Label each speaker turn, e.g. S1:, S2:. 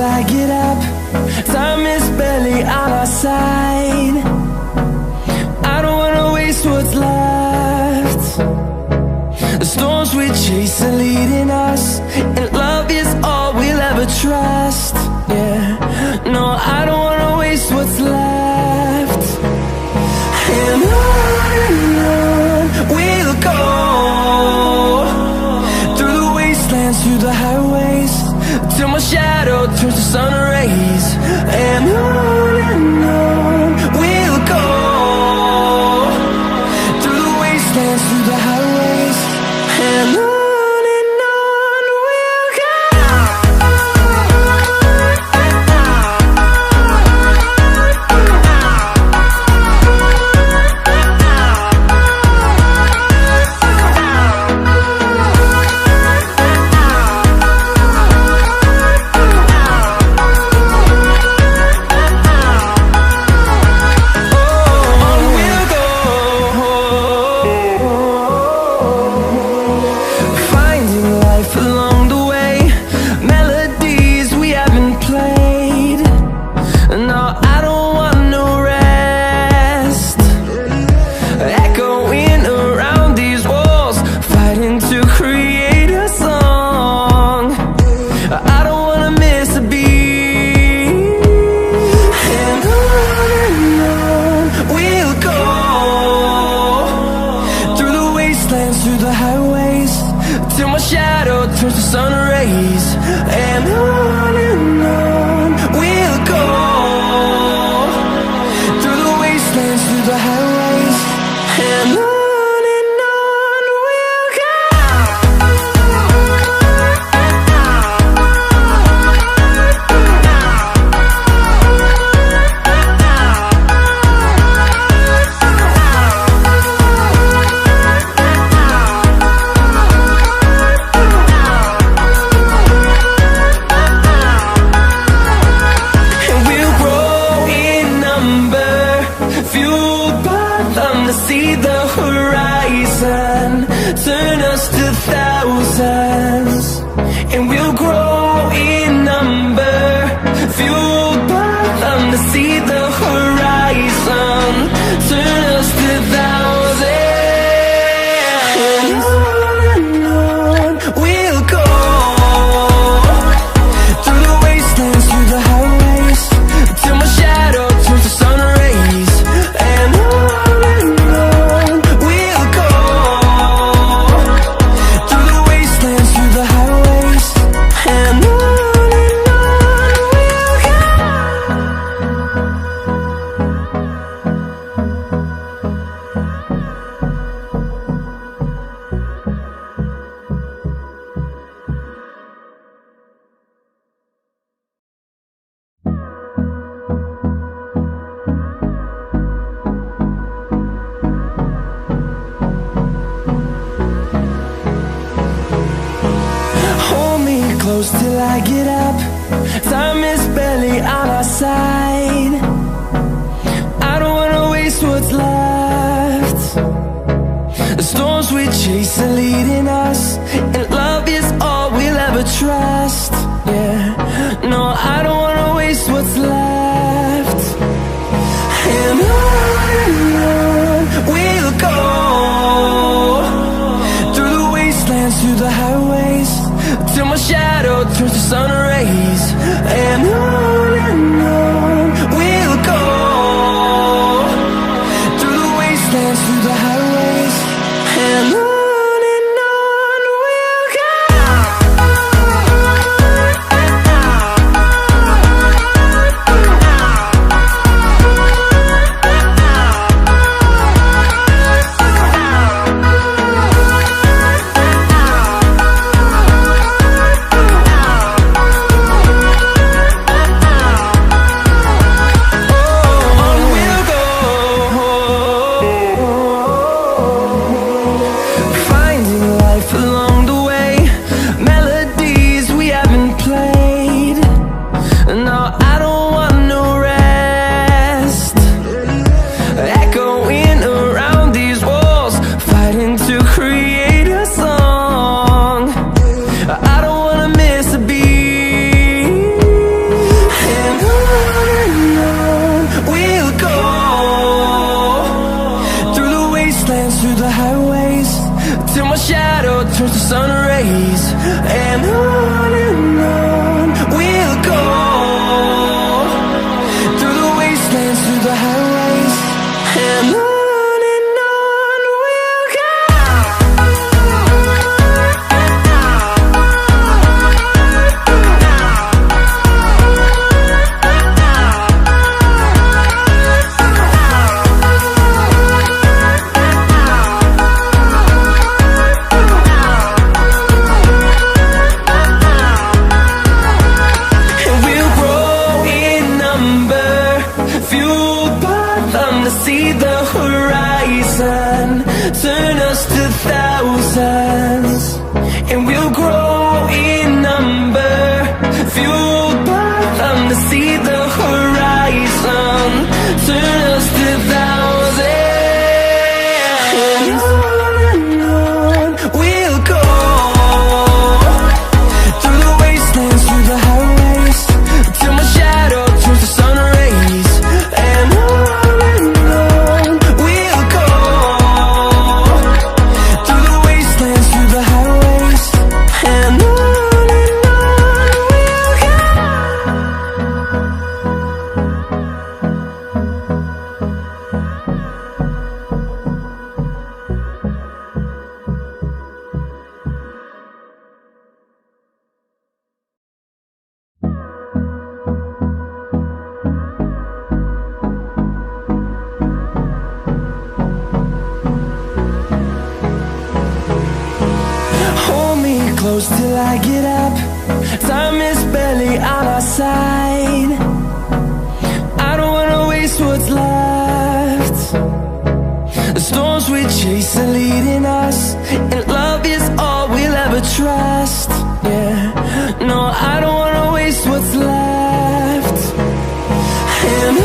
S1: I get up. Time is barely on our side. I don't wanna waste what's left. The storms we chase are leading us, and love is all we'll ever trust. Yeah, no, I don't wanna waste what's left. And on we'll go, through the wastelands, through the highways, till my shadow turns to sun rays. And on we'll go, through the wastelands, through the highways, and on we'll go. Through the highways, till my shadow turns to sun rays. And on we'll go, through the wastelands, through the highways, and on we'll go. See the horizon turn us to thousands, and we'll grow in number, fueled by them. To see the horizon turn us to thousands, and on we'll go, through the wastelands, through the highways, till my shadow turns to sun rays. And close till I get up. Time is barely on our side. I don't wanna waste what's left. The storms we chase are leading us, and love is all we'll ever trust. Yeah, no, I don't wanna waste what's left. And on we'll go, through the wastelands, through the highways, till my shadow turns to sun rays. And on we'll go, through the wastelands, through the highways, and on we'll go. sun rays, and on we'll go, through the wastelands, through the highways, and on we'll go. See the horizon, turn us to thousands, and we'll grow in number, fueled by them to see the horizon, turn us to thousands, and on we'll go, through the wastelands, through the highways, till my shadow turns to sun rays, and on close till I get up. Time is barely on our side. I don't wanna waste what's left. The storms we chase are leading us, and love is all we'll ever trust. Yeah, no, I don't wanna waste what's left. And